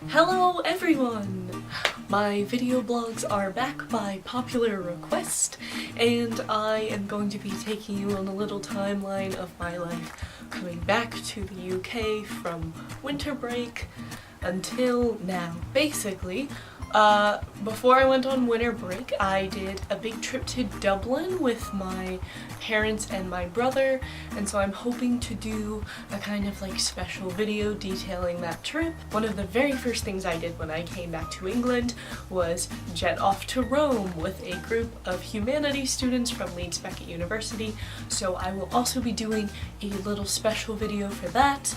Hello everyone! My video blogs are back by popular request, and I am going to be taking you on a little timeline of my life coming back to the UK from winter break until now. Basically, before I went on winter break, I did a big trip to Dublin with my parents and my brother, and so I'm hoping to do a kind of like special video detailing that trip. One of the very first things I did when I came back to England was jet off to Rome with a group of humanities students from Leeds University, so I will also be doing a little special video for that,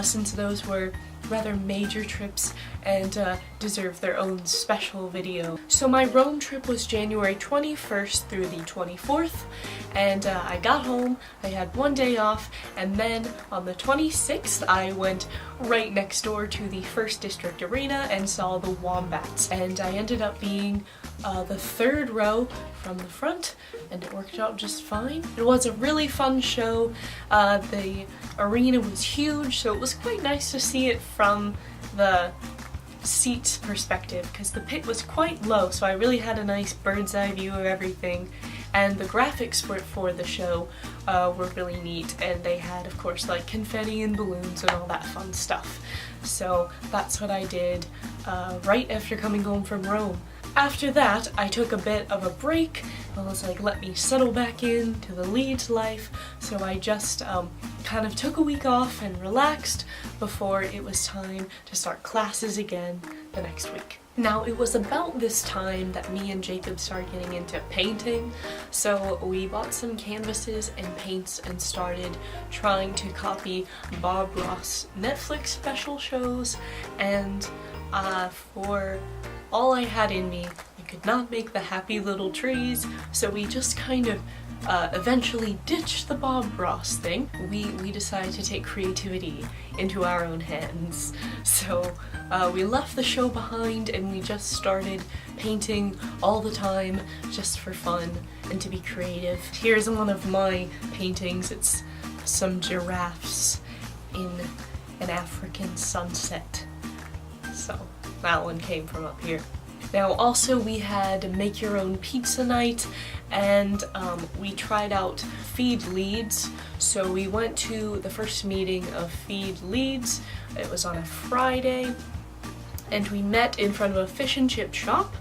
since those were rather major trips and deserve their own special video. So my Rome trip was January 21st through the 24th, and I got home, I had one day off, and then on the 26th I went right next door to the First District Arena and saw the Wombats, and I ended up being the third row from the front, and it worked out just fine. It was a really fun show. The arena was huge, so it was quite nice to see it from the seat perspective, because the pit was quite low, so I really had a nice bird's eye view of everything. And the graphics for the show were really neat, and they had, of course, like confetti and balloons and all that fun stuff. So that's what I did right after coming home from Rome. After that, I took a bit of a break. I was like, let me settle back into the Leeds life, so I just kind of took a week off and relaxed before it was time to start classes again the next week. Now, it was about this time that me and Jacob started getting into painting, so we bought some canvases and paints and started trying to copy Bob Ross Netflix special shows, and for all I had in me, I could not make the happy little trees, so we just kind of eventually ditched the Bob Ross thing. We decided to take creativity into our own hands. So we left the show behind and we just started painting all the time just for fun and to be creative. Here's one of my paintings. It's some giraffes in an African sunset. So that one came from up here. Now also we had make your own pizza night, and we tried out Feed Leeds. So we went to the first meeting of Feed Leeds. It was on a Friday, and we met in front of a fish and chip shop,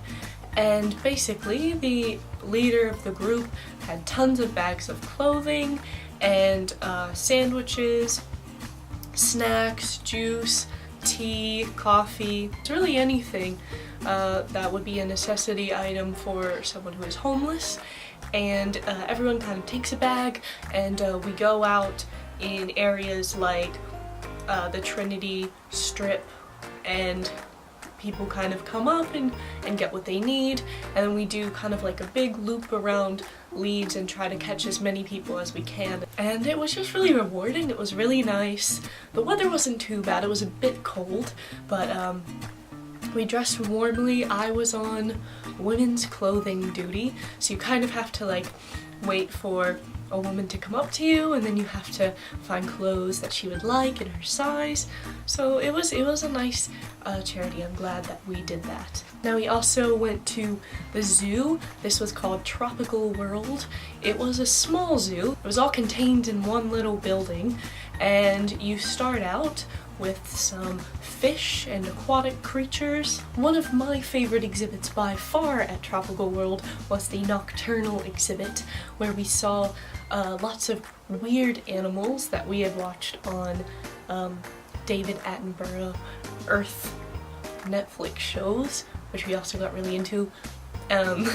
and basically the leader of the group had tons of bags of clothing and sandwiches, snacks, juice, tea, coffee. It's really anything that would be a necessity item for someone who is homeless, and everyone kind of takes a bag, and we go out in areas like the Trinity Strip, and people kind of come up and get what they need, and then we do kind of like a big loop around Leeds and try to catch as many people as we can. And it was just really rewarding. It was really nice. The weather wasn't too bad. It was a bit cold, but we dressed warmly. I was on women's clothing duty, so you kind of have to like wait for a woman to come up to you, and then you have to find clothes that she would like in her size. So it was a nice charity. I'm glad that we did that. Now we also went to the zoo. This was called Tropical World. It was a small zoo. It was all contained in one little building, and you start out with some fish and aquatic creatures. One of my favorite exhibits by far at Tropical World was the nocturnal exhibit, where we saw lots of weird animals that we had watched on David Attenborough Earth Netflix shows, which we also got really into. And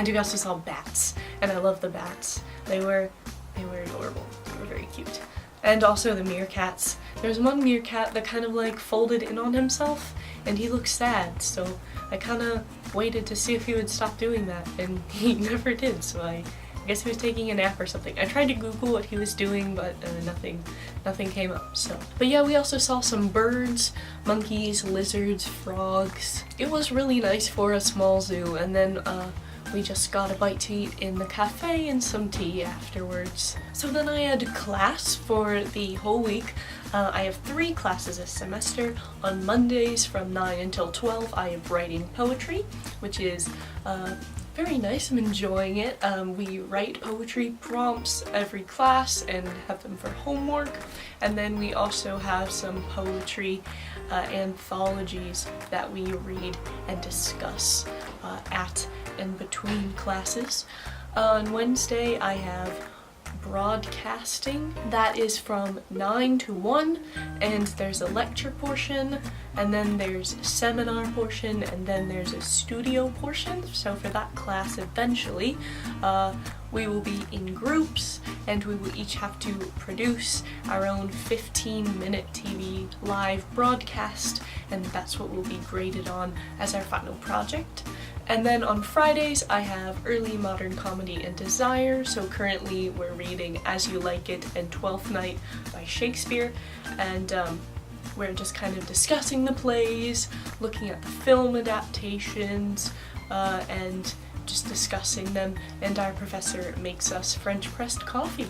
we also saw bats, and I love the bats. They were adorable. They were very cute. And also the meerkats. There's one meerkat that kind of like folded in on himself, and he looked sad, so I kind of waited to see if he would stop doing that, and he never did, so I guess he was taking a nap or something. I tried to Google what he was doing, but nothing came up, so. But yeah, we also saw some birds, monkeys, lizards, frogs. It was really nice for a small zoo, and then we just got a bite to eat in the cafe and some tea afterwards. So then I had class for the whole week. I have 3 classes this semester. On Mondays from 9 until 12 I have writing poetry, which is very nice. I'm enjoying it. We write poetry prompts every class and have them for homework, and then we also have some poetry anthologies that we read and discuss at and between classes. On Wednesday I have broadcasting. That is from 9 to 1, and there's a lecture portion, and then there's a seminar portion, and then there's a studio portion. So for that class eventually we will be in groups, and we will each have to produce our own 15-minute TV live broadcast, and that's what will be graded on as our final project. And then on Fridays I have Early Modern Comedy and Desire, so currently we're reading As You Like It and Twelfth Night by Shakespeare, and we're just kind of discussing the plays, looking at the film adaptations, and just discussing them, and our professor makes us French pressed coffee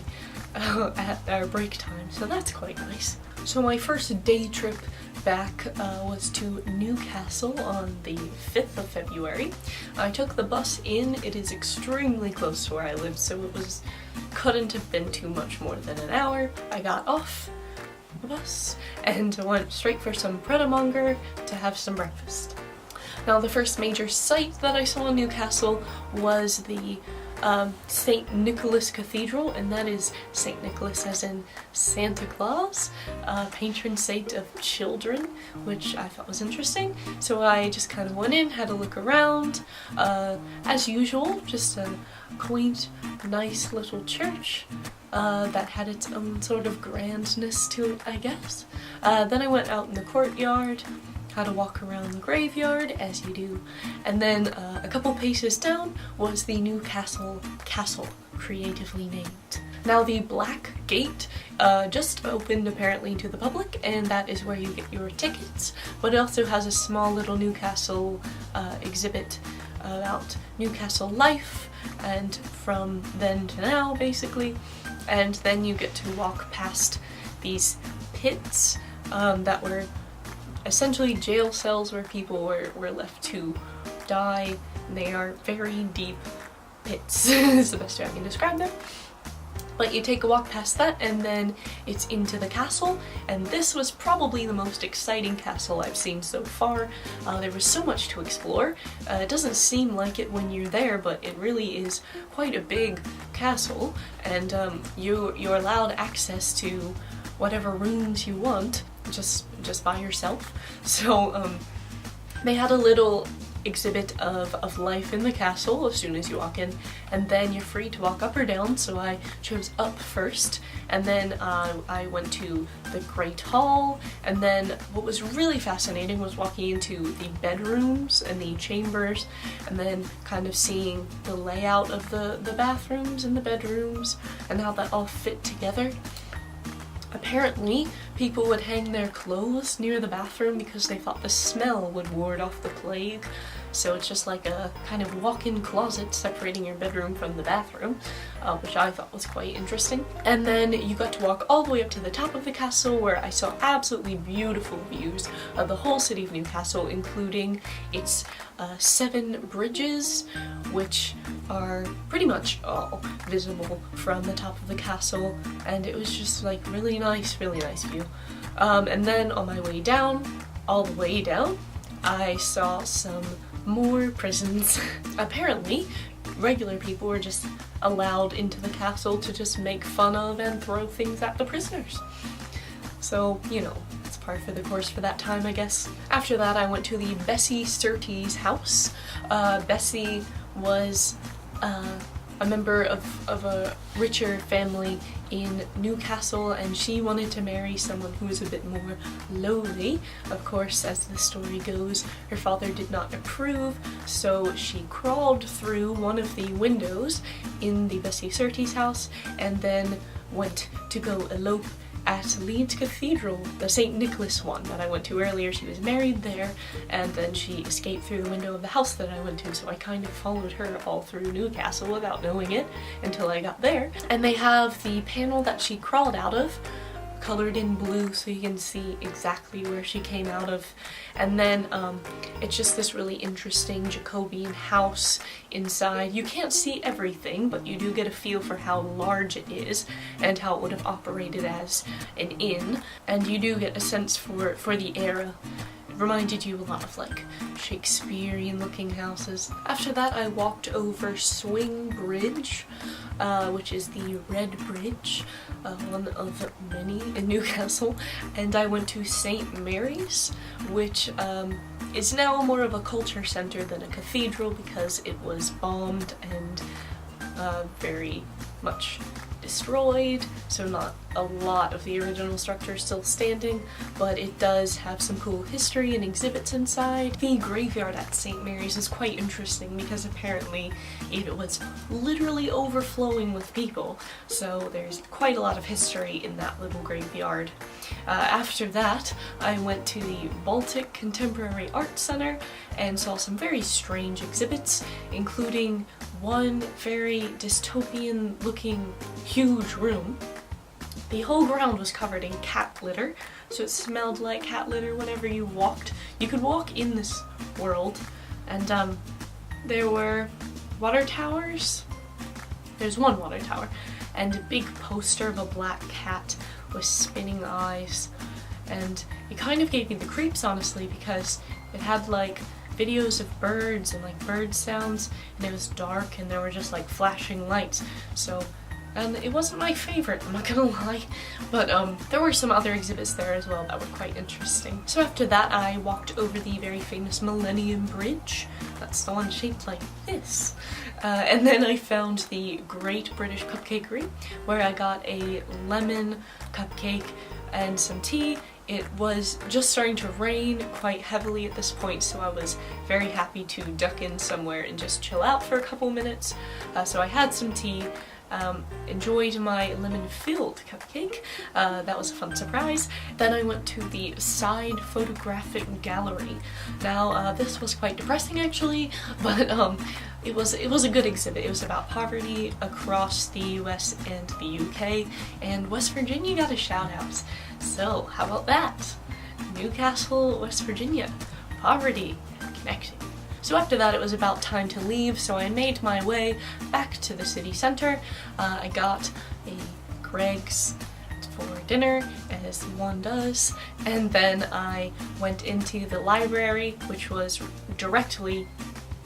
at our break time, so that's quite nice. So my first day trip back was to Newcastle on the 5th of February. I took the bus in. It is extremely close to where I live, so it couldn't have been too much more than an hour. I got off the bus and went straight for some Pret-a-Manger to have some breakfast. Now the first major site that I saw in Newcastle was the St. Nicholas Cathedral, and that is St. Nicholas as in Santa Claus, patron saint of children, which I thought was interesting. So I just kind of went in, had a look around. As usual, just a quaint, nice little church that had its own sort of grandness to it, I guess. Then I went out in the courtyard, had to walk around the graveyard, as you do, and then a couple paces down was the Newcastle Castle, creatively named. Now the Black Gate just opened apparently to the public, and that is where you get your tickets, but it also has a small little Newcastle exhibit about Newcastle life, and from then to now basically, and then you get to walk past these pits that were essentially jail cells where people were left to die. They are very deep pits is the best way I can describe them. But you take a walk past that and then it's into the castle, and this was probably the most exciting castle I've seen so far. There was so much to explore. It doesn't seem like it when you're there, but it really is quite a big castle, and you're allowed access to whatever rooms you want just by yourself. So they had a little exhibit of life in the castle as soon as you walk in, and then you're free to walk up or down, so I chose up first, and then I went to the Great Hall, and then what was really fascinating was walking into the bedrooms and the chambers, and then kind of seeing the layout of the bathrooms and the bedrooms and how that all fit together. Apparently, people would hang their clothes near the bathroom because they thought the smell would ward off the plague. So it's just like a kind of walk-in closet separating your bedroom from the bathroom, which I thought was quite interesting. And then you got to walk all the way up to the top of the castle, where I saw absolutely beautiful views of the whole city of Newcastle, including its 7 bridges, which are pretty much all visible from the top of the castle, and it was just like really nice view. And then on my way down, all the way down, I saw some more prisons. Apparently, regular people were just allowed into the castle to just make fun of and throw things at the prisoners. So, you know, it's par for the course for that time, I guess. After that, I went to the Bessie Surtees house. Bessie was a member of a richer family in Newcastle, and she wanted to marry someone who was a bit more lowly. Of course, as the story goes, her father did not approve, so she crawled through one of the windows in the Bessie Surtees house and then went to go elope at Leeds Cathedral, the St. Nicholas one that I went to earlier. She was married there, and then she escaped through the window of the house that I went to, so I kind of followed her all through Newcastle without knowing it until I got there. And they have the panel that she crawled out of colored in blue so you can see exactly where she came out of. And then it's just this really interesting Jacobean house inside. You can't see everything, but you do get a feel for how large it is and how it would have operated as an inn. And you do get a sense for the era. It reminded you a lot of like Shakespearean looking houses. After that I walked over Swing Bridge, which is the Red Bridge, one of many in Newcastle, and I went to St. Mary's, which is now more of a culture centre than a cathedral because it was bombed and very much destroyed, so not a lot of the original structure is still standing, but it does have some cool history and exhibits inside. The graveyard at St. Mary's is quite interesting because apparently it was literally overflowing with people, so there's quite a lot of history in that little graveyard. After that, I went to the Baltic Contemporary Art Center and saw some very strange exhibits, including one very dystopian looking huge room. The whole ground was covered in cat litter, so it smelled like cat litter whenever you walked. You could walk in this world, and there were water towers. There's one water tower, and a big poster of a black cat with spinning eyes, and it kind of gave me the creeps, honestly, because it had like videos of birds and like bird sounds, and it was dark and there were just like flashing lights, and it wasn't my favorite, I'm not gonna lie, but there were some other exhibits there as well that were quite interesting. So after that I walked over the very famous Millennium Bridge. That's the one shaped like this. And then I found the Great British Cupcakery, where I got a lemon cupcake and some tea. It was just starting to rain quite heavily at this point, so I was very happy to duck in somewhere and just chill out for a couple minutes. So I had some tea, enjoyed my lemon-filled cupcake. That was a fun surprise. Then I went to the Side Photographic Gallery. Now, this was quite depressing actually, but it was a good exhibit. It was about poverty across the US and the UK, and West Virginia got a shout out. So how about that? Newcastle, West Virginia. Poverty connecting. So after that it was about time to leave, so I made my way back to the city centre. I got a Greg's for dinner, as one does, and then I went into the library, which was directly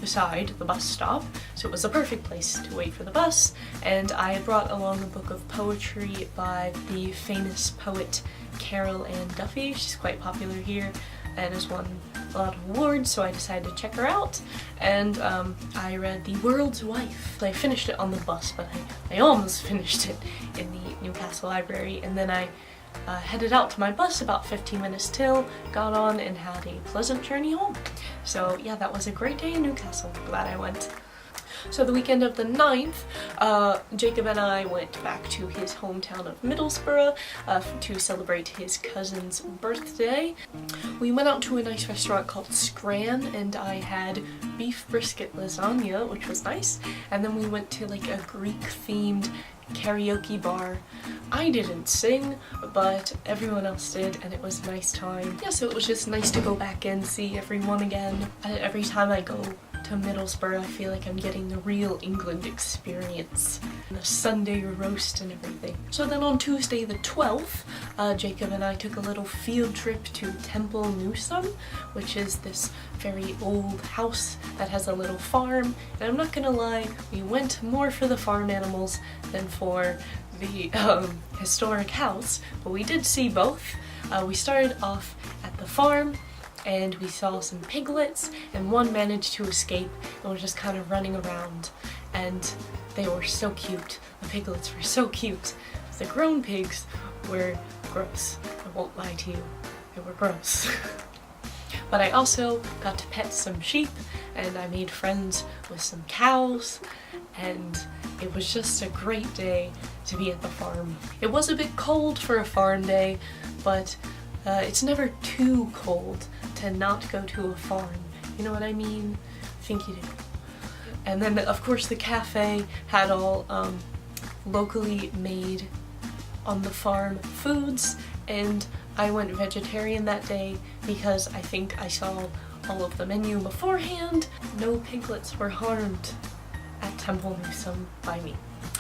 beside the bus stop, so it was a perfect place to wait for the bus, and I had brought along a book of poetry by the famous poet Carol Ann Duffy. She's quite popular here and has won a lot of awards, so I decided to check her out, and I read The World's Wife. I finished it on the bus, but I almost finished it in the Newcastle library, and then I headed out to my bus about 15 minutes till, got on and had a pleasant journey home. So yeah, that was a great day in Newcastle. Glad I went. So the weekend of the 9th, Jacob and I went back to his hometown of Middlesbrough to celebrate his cousin's birthday. We went out to a nice restaurant called Scran, and I had beef brisket lasagna, which was nice, and then we went to like a Greek-themed karaoke bar. I didn't sing, but everyone else did, and it was a nice time. Yeah, so it was just nice to go back and see everyone again. Every time I go to Middlesbrough, I feel like I'm getting the real England experience. And the Sunday roast and everything. So then on Tuesday the 12th, Jacob and I took a little field trip to Temple Newsam, which is this very old house that has a little farm. And I'm not gonna lie, we went more for the farm animals than for the historic house, but we did see both. We started off at the farm, and we saw some piglets, and one managed to escape and was just kind of running around, and they were so cute. The piglets were so cute. The grown pigs were gross. I won't lie to you, they were gross. But I also got to pet some sheep, and I made friends with some cows, and it was just a great day to be at the farm. It was a bit cold for a farm day, but it's never too cold to not go to a farm. You know what I mean? I think you do. And then of course the cafe had all locally made on the farm foods, and I went vegetarian that day because I think I saw all of the menu beforehand. No piglets were harmed at Temple Newsam by me.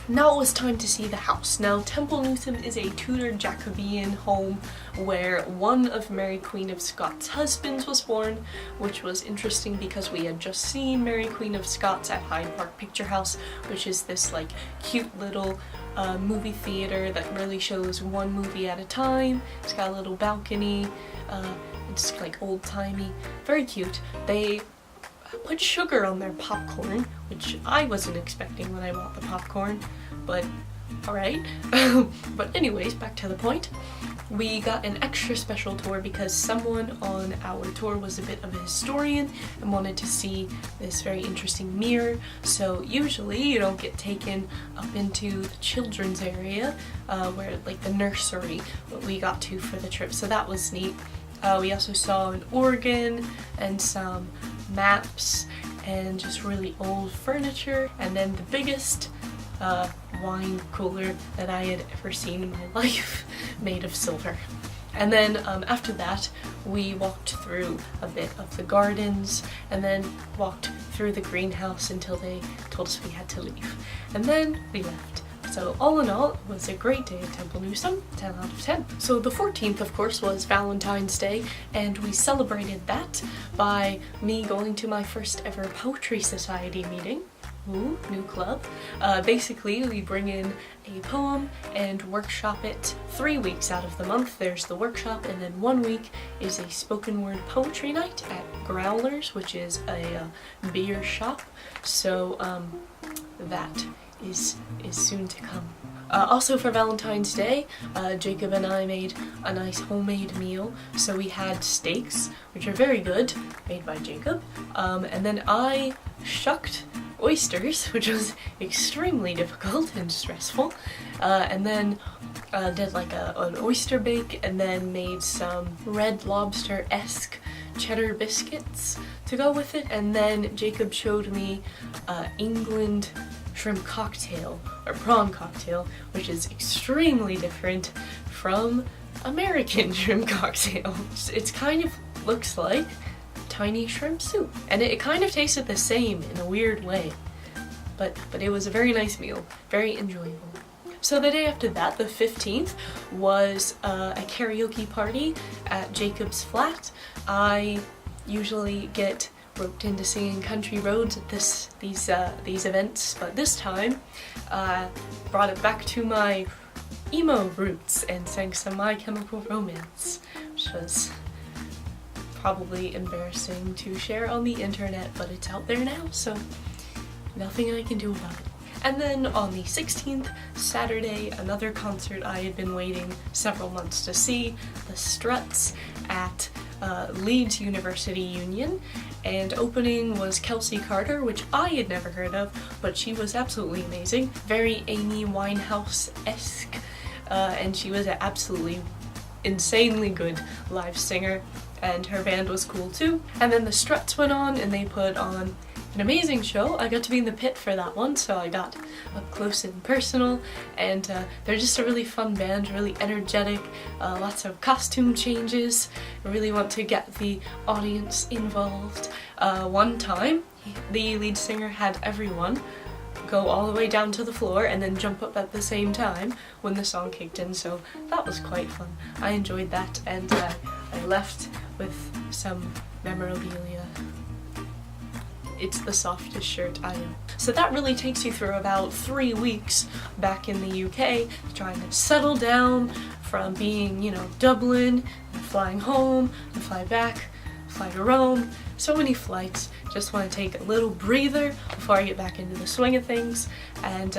Now it was time to see the house. Now Temple Newsam is a Tudor Jacobean home where one of Mary Queen of Scots' husbands was born, which was interesting because we had just seen Mary Queen of Scots at Hyde Park Picture House, which is this like cute little movie theater that really shows one movie at a time. It's got a little balcony, it's like old-timey, very cute. They put sugar on their popcorn, which I wasn't expecting when I bought the popcorn, but alright. But anyways, back to the point. We got an extra special tour because someone on our tour was a bit of a historian and wanted to see this very interesting mirror. So usually you don't get taken up into the children's area, where like the nursery, but we got to for the trip, so that was neat. We also saw an organ and some maps and just really old furniture, and then the biggest wine cooler that I had ever seen in my life, made of silver. And then after that we walked through a bit of the gardens and then walked through the greenhouse until they told us we had to leave, and then we left. So all in all, it was a great day at Temple Newsam, 10 out of 10. So the 14th, of course, was Valentine's Day, and we celebrated that by me going to my first ever Poetry Society meeting. Ooh, new club. Basically, we bring in a poem and workshop it 3 weeks out of the month. There's the workshop, and then 1 week is a spoken word poetry night at Growlers, which is a beer shop. So that is soon to come. Also for Valentine's Day, Jacob and I made a nice homemade meal. So we had steaks, which are very good, made by Jacob, and then I shucked oysters, which was extremely difficult and stressful, and then did like an oyster bake, and then made some Red Lobster-esque cheddar biscuits to go with it, and then Jacob showed me England shrimp cocktail, or prawn cocktail, which is extremely different from American shrimp cocktail. It's kind of looks like tiny shrimp soup, and it kind of tasted the same in a weird way, but it was a very nice meal, very enjoyable. So the day after that, the 15th, was a karaoke party at Jacob's flat. I usually get roped into singing Country Roads at these events, but this time brought it back to my emo roots and sang some My Chemical Romance, which was probably embarrassing to share on the internet, but it's out there now, so nothing I can do about it. And then on the 16th, Saturday, another concert I had been waiting several months to see, the Struts at Leeds University Union, and opening was Kelsey Carter, which I had never heard of, but she was absolutely amazing. Very Amy Winehouse-esque, and she was an absolutely insanely good live singer, and her band was cool too. And then the Struts went on, and they put on an amazing show. I got to be in the pit for that one, so I got up close and personal, and they're just a really fun band, really energetic, lots of costume changes. I really want to get the audience involved. One time, the lead singer had everyone go all the way down to the floor and then jump up at the same time when the song kicked in, so that was quite fun. I enjoyed that, and I left with some memorabilia. It's the softest shirt I own. So that really takes you through about 3 weeks back in the UK, trying to settle down from being, you know, Dublin, and flying home, and fly back, fly to Rome. So many flights. Just want to take a little breather before I get back into the swing of things, and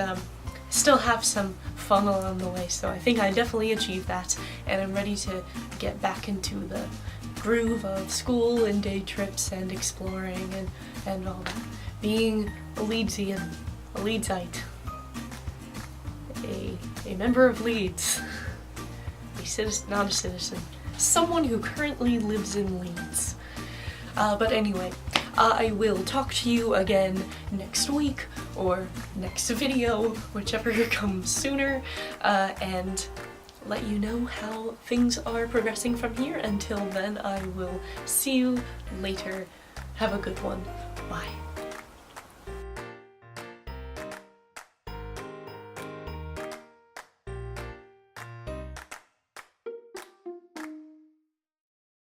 still have some fun along the way. So I think I definitely achieved that, and I'm ready to get back into the groove of school and day trips and exploring and all that. Being a Leedsian, a Leedsite, a member of Leeds, a citizen, not a citizen, someone who currently lives in Leeds. But anyway, I will talk to you again next week or next video, whichever comes sooner, and let you know how things are progressing from here. Until then, I will see you later. Have a good one. Bye.